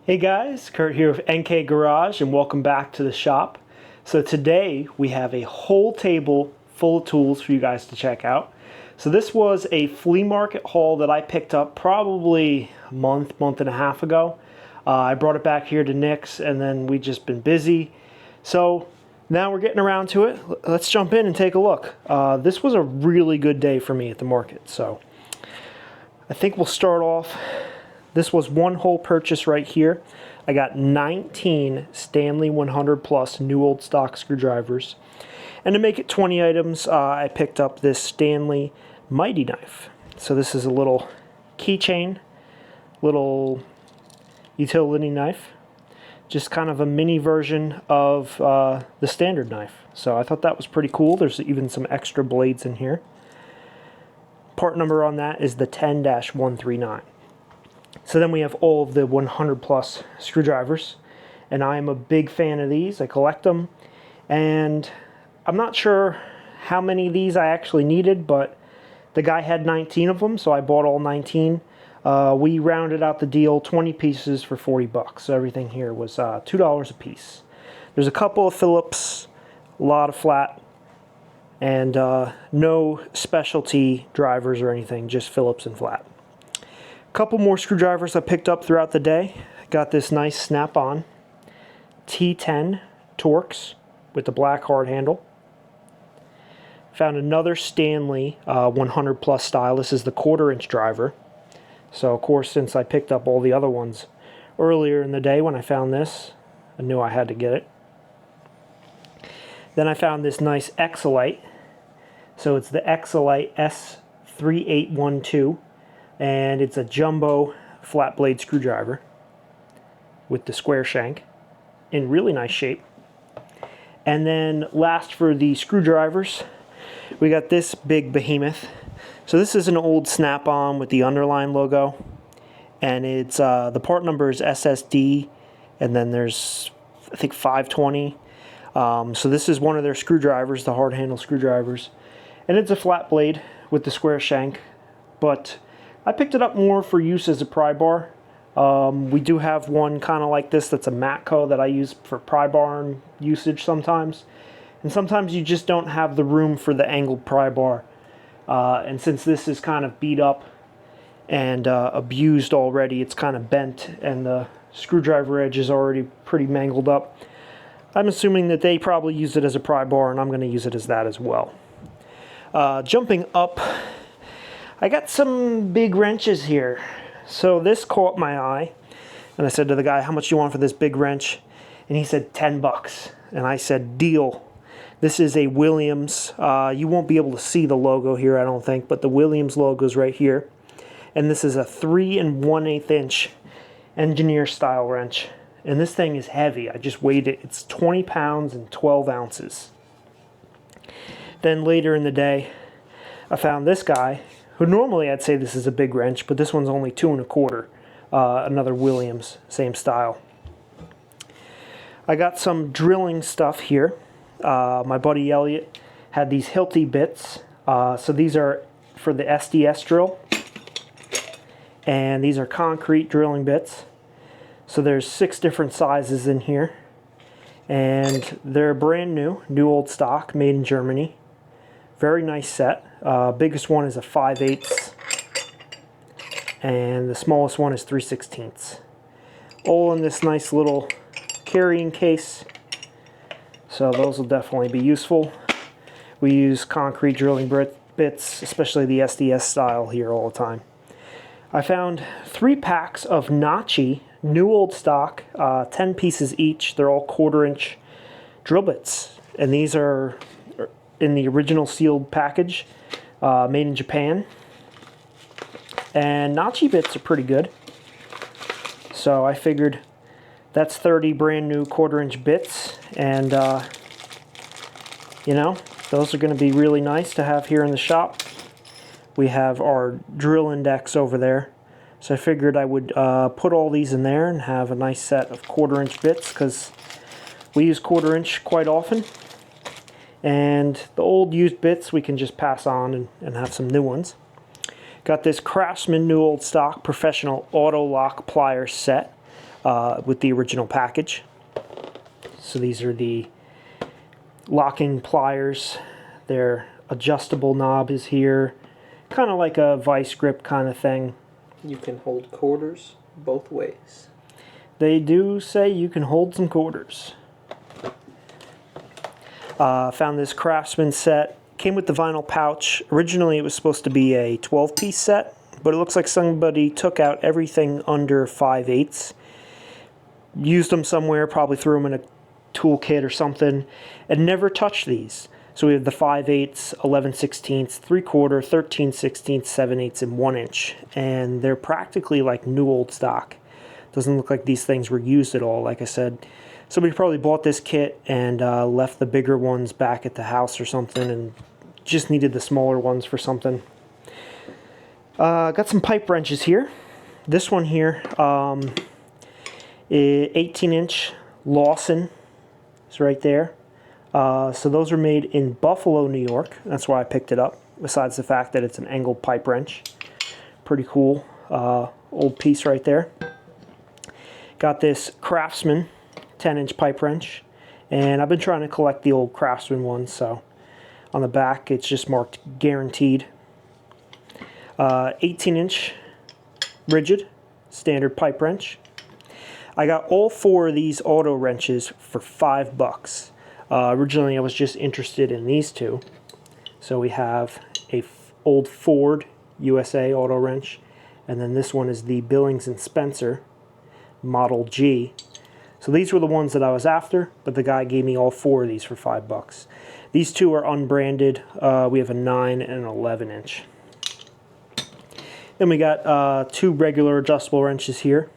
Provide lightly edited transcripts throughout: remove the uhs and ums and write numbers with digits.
Hey guys, Kurt here with NK Garage and welcome back to the shop. So today we have a whole table full of tools for you guys to check out. So this was a flea market haul that I picked up probably a month and a half ago. I brought it back here to Nick's and then we've just been busy. So now we're getting around to it. Let's jump in and take a look. This was a really good day for me at the market. So I think we'll start off. This was one whole purchase right here. I got 19 Stanley 100 plus new old stock screwdrivers. And to make it 20 items, I picked up this Stanley Mighty Knife. So this is a little keychain, little utility knife. Just kind of a mini version of the standard knife. So I thought that was pretty cool. There's even some extra blades in here. Part number on that is the 10-139. So then we have all of the 100 plus screwdrivers, and I am a big fan of these. I collect them, and I'm not sure how many of these I actually needed, but the guy had 19 of them, so I bought all 19. We rounded out the deal, 20 pieces for 40 bucks. So everything here was $2 a piece. There's a couple of Phillips, a lot of flat, and no specialty drivers or anything, just Phillips and flat. Couple more screwdrivers I picked up throughout the day. Got this nice snap-on T10 Torx with the black hard handle. Found another Stanley 100 plus style. This is the 1/4 inch driver. So of course, since I picked up all the other ones earlier in the day when I found this, I knew I had to get it. Then I found this nice Exolite. So it's the Exolite S3812. And it's a jumbo flat blade screwdriver with the square shank in really nice shape. And then last for the screwdrivers, we got this big behemoth. So this is an old snap-on with the underline logo, and it's the part number is SSD, and then there's I think 520. So this is one of their screwdrivers, the hard handle screwdrivers, and it's a flat blade with the square shank, but I picked it up more for use as a pry bar. We do have one kind of like this that's a Matco that I use for pry bar usage sometimes. And sometimes you just don't have the room for the angled pry bar. And since this is kind of beat up and abused already, it's kind of bent and the screwdriver edge is already pretty mangled up. I'm assuming that they probably use it as a pry bar, and I'm going to use it as that as well. Jumping up, I got some big wrenches here. So this caught my eye, and I said to the guy, how much do you want for this big wrench? And he said 10 bucks. And I said, deal. This is a Williams. You won't be able to see the logo here, I don't think, but the Williams logo is right here. And this is a 3 1/8 inch engineer style wrench. And this thing is heavy. I just weighed it. It's 20 pounds and 12 ounces. Then later in the day, I found this guy, who normally I'd say this is a big wrench, but this one's only 2 1/4. Another Williams, same style. I got some drilling stuff here. My buddy Elliot had these Hilti bits. So these are for the SDS drill. And these are concrete drilling bits. So there's 6 different sizes in here. And they're brand new old stock, made in Germany. Very nice set. Biggest one is a 5/8, and the smallest one is 3/16. All in this nice little carrying case, so those will definitely be useful. We use concrete drilling bits, especially the SDS style here all the time. I found 3 packs of Nachi, new old stock, 10 pieces each. They're all 1/4 inch drill bits, and these are in the original sealed package, made in Japan. And Nachi bits are pretty good. So I figured that's 30 brand new 1/4 inch bits, and you know, those are going to be really nice to have here in the shop. We have our drill index over there, so I figured I would put all these in there and have a nice set of 1/4 inch bits, because we use 1/4 inch quite often. And the old used bits we can just pass on and have some new ones. Got this Craftsman new old stock professional auto lock pliers set. with the original package. So these are the locking pliers. Their adjustable knob is here, kind of like a vice grip kind of thing. You can hold quarters both ways. They do say you can hold some quarters. Found this Craftsman set. Came with the vinyl pouch. Originally it was supposed to be a 12-piece set, but it looks like somebody took out everything under 5/8, used them somewhere, probably threw them in a toolkit or something, and never touched these. So we have the 5/8, 11/16, 3/4, 13/16, 7/8, and 1 inch. And they're practically like new old stock. Doesn't look like these things were used at all. Like I said, somebody probably bought this kit and left the bigger ones back at the house or something and just needed the smaller ones for something. Got some pipe wrenches here. This one here, 18-inch Lawson is right there. So those are made in Buffalo, New York. That's why I picked it up, besides the fact that it's an angled pipe wrench. Pretty cool old piece right there. Got this Craftsman 10-inch pipe wrench, and I've been trying to collect the old Craftsman ones, so on the back it's just marked guaranteed. 18-inch rigid standard pipe wrench. I got all 4 of these auto wrenches for $5. Originally I was just interested in these 2. So we have a old Ford USA auto wrench, and then this one is the Billings and Spencer Model G. So these were the ones that I was after, but the guy gave me all 4 of these for $5. These 2 are unbranded. We have a 9 and an 11-inch. Then we got 2 regular adjustable wrenches here.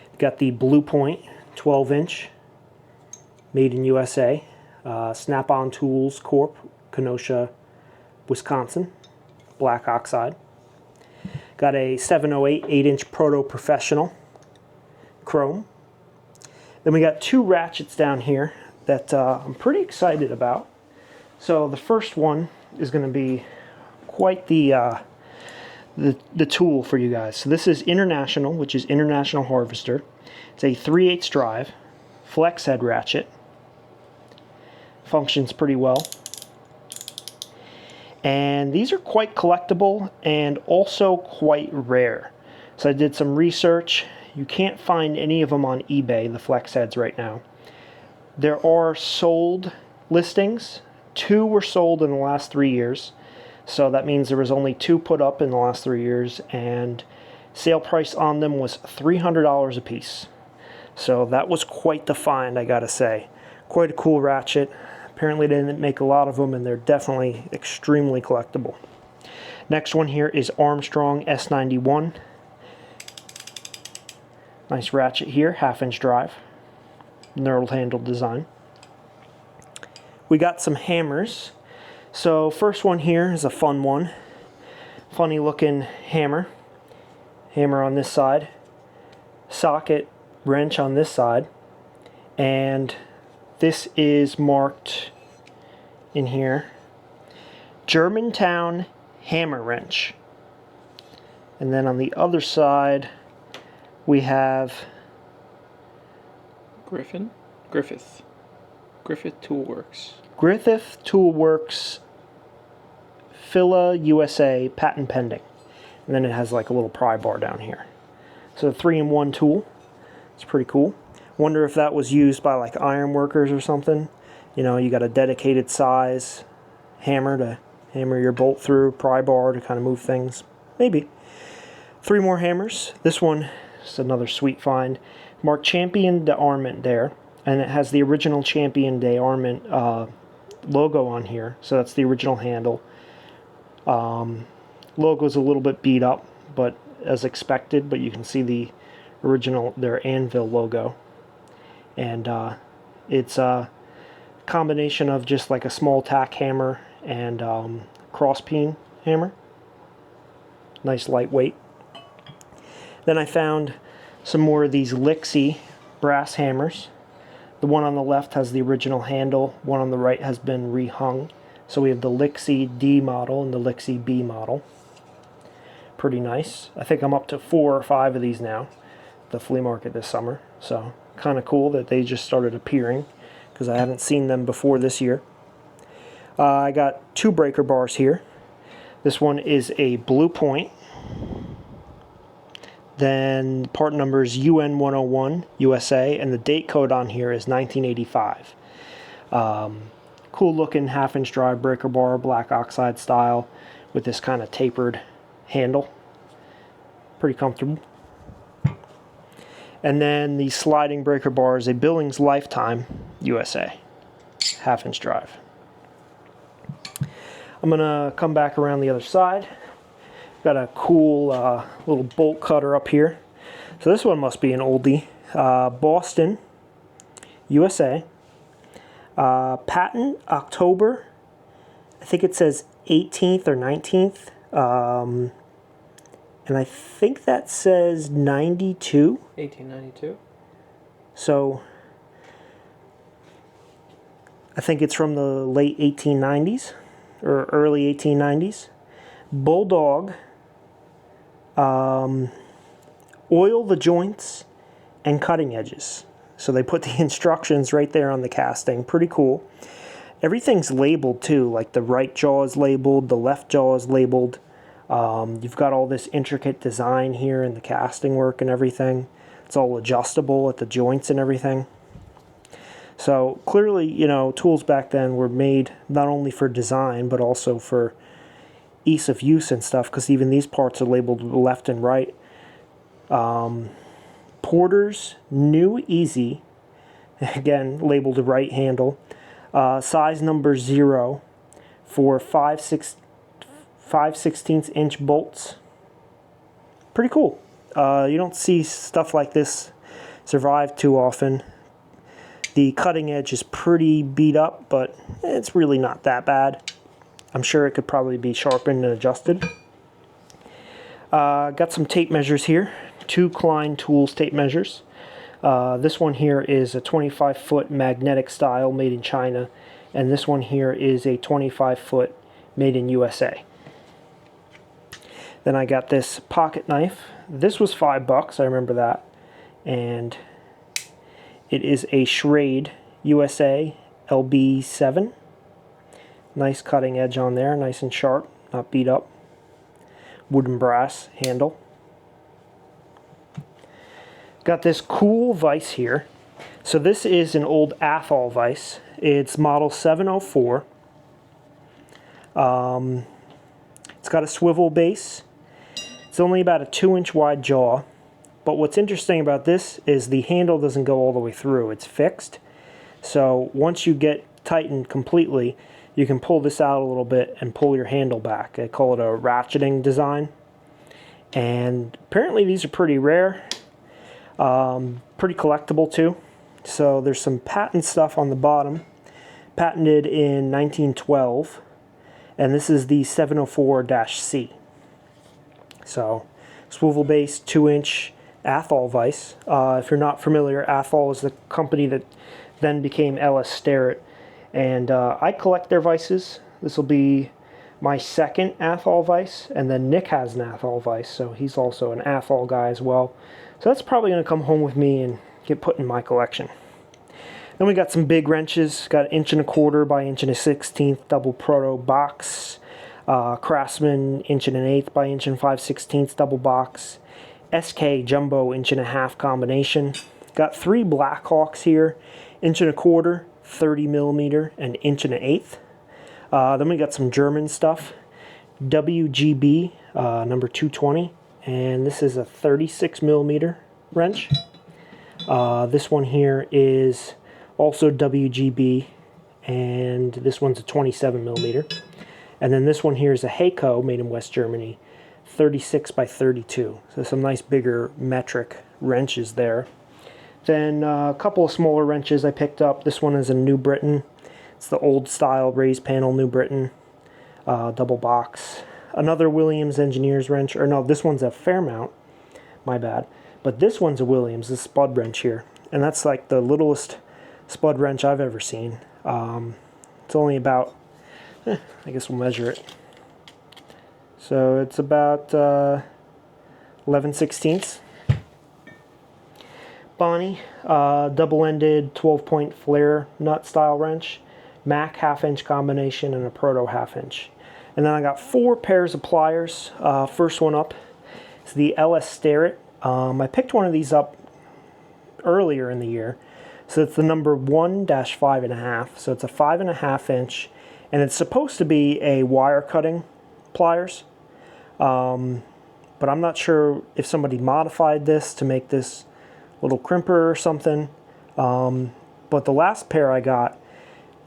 We've got the Blue Point 12-inch, made in USA. Snap-on Tools Corp, Kenosha, Wisconsin, black oxide. Got a 708 8-inch Proto Professional, chrome. Then we got 2 ratchets down here that I'm pretty excited about. So the first one is going to be quite the tool for you guys. So this is International, which is International Harvester. It's a 3/8 drive, flex head ratchet. Functions pretty well. And these are quite collectible and also quite rare. So I did some research. You can't find any of them on eBay, the flex heads, right now. There are sold listings. 2 were sold in the last 3 years. So that means there was only 2 put up in the last 3 years, and sale price on them was $300 a piece. So that was quite the find, I gotta say. Quite a cool ratchet. Apparently they didn't make a lot of them, and they're definitely extremely collectible. Next one here is Armstrong S91. Nice ratchet here, 1/2-inch drive. Knurled handle design. We got some hammers. So first one here is a fun one. Funny looking hammer. Hammer on this side. Socket wrench on this side. And this is marked in here, Germantown hammer wrench. And then on the other side we have Griffith Toolworks. Griffith Toolworks, Phila USA, patent pending. And then it has like a little pry bar down here. So a 3-in-1 tool. It's pretty cool. Wonder if that was used by like iron workers or something. You know, you got a dedicated size hammer to hammer your bolt through, pry bar to kind of move things. Maybe. 3 more hammers. This one is another sweet find. Marked Champion d'Armament there. And it has the original Champion d'Armament logo on here. So that's the original handle. Logo's a little bit beat up, but as expected. But you can see the original, their anvil logo. And it's a combination of just like a small tack hammer and cross peen hammer. Nice lightweight. Then I found some more of these Lixie brass hammers. The one on the left has the original handle, one on the right has been rehung. So we have the Lixie D model and the Lixie B model. Pretty nice. I think I'm up to 4 or 5 of these now at the flea market this summer. So kind of cool that they just started appearing, because I haven't seen them before this year. I got 2 breaker bars here. This one is a Blue Point. Then part number is UN101 USA, and the date code on here is 1985. Cool looking 1/2-inch drive breaker bar, black oxide style, with this kind of tapered handle. Pretty comfortable. And then the sliding breaker bar is a Billings Lifetime USA, 1/2-inch drive. I'm gonna come back around the other side. Got a cool little bolt cutter up here. So this one must be an oldie. Boston, USA. Patent October, I think it says 18th or 19th. And I think that says 92. 1892. So I think it's from the late 1890s or early 1890s. Bulldog. Oil the joints and cutting edges. So they put the instructions right there on the casting. Pretty cool. Everything's labeled too, like the right jaw is labeled, the left jaw is labeled. You've got all this intricate design here in the casting work and everything. It's all adjustable at the joints and everything. So clearly, you know, tools back then were made not only for design, but also for ease of use and stuff, because even these parts are labeled left and right. Porter's New Easy, again labeled the right handle, size number 0 for 5/16 inch bolts. Pretty cool. You don't see stuff like this survive too often. The cutting edge is pretty beat up, but it's really not that bad. I'm sure it could probably be sharpened and adjusted. Got some tape measures here. 2 Klein Tools tape measures. This one here is a 25-foot magnetic style made in China, and this one here is a 25-foot made in USA. Then I got this pocket knife. This was $5, I remember that. And it is a Schrade USA LB7. Nice cutting edge on there, nice and sharp, not beat up. Wooden brass handle. Got this cool vise here. So this is an old Athol vise. It's model 704. It's got a swivel base. It's only about a 2-inch wide jaw. But what's interesting about this is the handle doesn't go all the way through. It's fixed. So once you get tightened completely, you can pull this out a little bit and pull your handle back. I call it a ratcheting design. And apparently these are pretty rare. Pretty collectible too. So there's some patent stuff on the bottom. Patented in 1912. And this is the 704-C. So swivel base, 2-inch Athol vise. If you're not familiar, Athol is the company that then became Ellis Starrett. And I collect their vices. This will be my second Athol vise, and then Nick has an Athol vise, so he's also an Athol guy as well. So that's probably going to come home with me and get put in my collection. Then we got some big wrenches. Got 1.25" by 1.16" double proto box. Craftsman 1.1/8" by 1.5/16" double box. SK jumbo 1.5" combination. Got 3 Blackhawks here, 1.25", 30mm, and 1.1/8". Then we got some German stuff. WGB number 220, and this is a 36mm wrench. This one here is also WGB, and this one's a 27mm. And then this one here is a Heiko made in West Germany, 36 by 32. So some nice bigger metric wrenches there. Then a couple of smaller wrenches I picked up. This one is a New Britain. It's the old style raised panel New Britain double box. Another Williams Engineers wrench, or no, this one's a Fairmount, my bad. But this one's a Williams, this spud wrench here. And that's like the littlest spud wrench I've ever seen. It's only about, I guess we'll measure it. So it's about 11/16. Bonnie, double-ended 12-point flare nut style wrench, Mac half-inch combination, and a Proto half-inch. And then I got 4 pairs of pliers. First one up is the LS Starrett. I picked one of these up earlier in the year. So it's the number 1-5.5. So it's a 5.5 inch, and it's supposed to be a wire cutting pliers. But I'm not sure if somebody modified this to make this little crimper or something. But the last pair I got,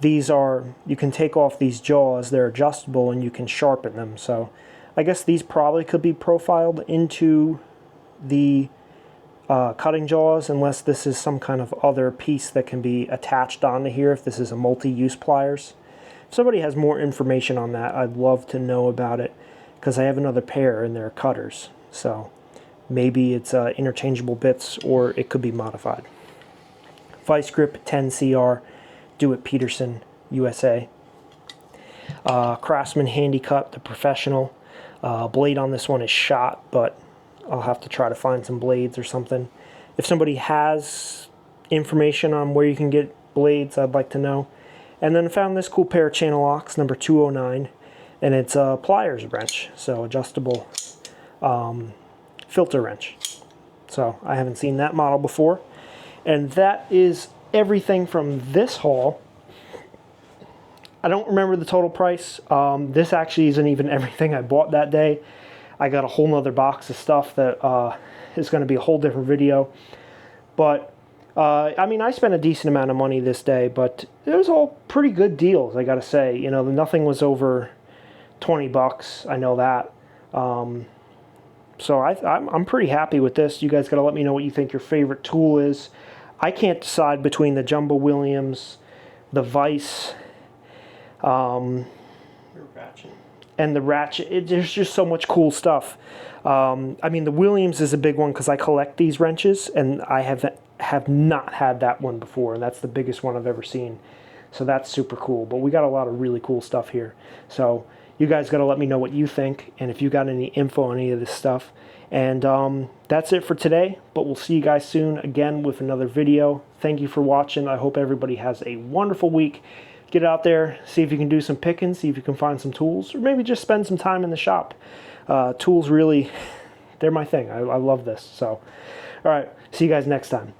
these are, you can take off these jaws, they're adjustable, and you can sharpen them. So I guess these probably could be profiled into the cutting jaws, unless this is some kind of other piece that can be attached onto here, if this is a multi-use pliers. If somebody has more information on that, I'd love to know about it, because I have another pair and they're cutters. So maybe it's interchangeable bits, or it could be modified. Vice grip 10CR, do it Peterson, USA. Craftsman Handy Cut, the professional. Blade on this one is shot, but I'll have to try to find some blades or something. If somebody has information on where you can get blades, I'd like to know. And then I found this cool pair of channel locks, number 209, and it's a pliers wrench, so adjustable filter wrench. So I haven't seen that model before. And that is everything from this haul. I don't remember the total price. This actually isn't even everything I bought that day. I got a whole nother box of stuff that is going to be a whole different video. But, I mean, I spent a decent amount of money this day, but it was all pretty good deals, I got to say. You know, nothing was over 20 bucks. I know that. So I'm pretty happy with this. You guys got to let me know what you think your favorite tool is. I can't decide between the Jumbo Williams, the Vise, and the ratchet. There's just so much cool stuff. I mean, the Williams is a big one because I collect these wrenches, and I have not had that one before, and that's the biggest one I've ever seen. So that's super cool. But we got a lot of really cool stuff here. So you guys got to let me know what you think, and if you got any info on any of this stuff. And that's it for today, but we'll see you guys soon again with another video. Thank you for watching. I hope everybody has a wonderful week. Get out there, see if you can do some picking, see if you can find some tools, or maybe just spend some time in the shop. Tools really, they're my thing. I love this. So, all right, see you guys next time.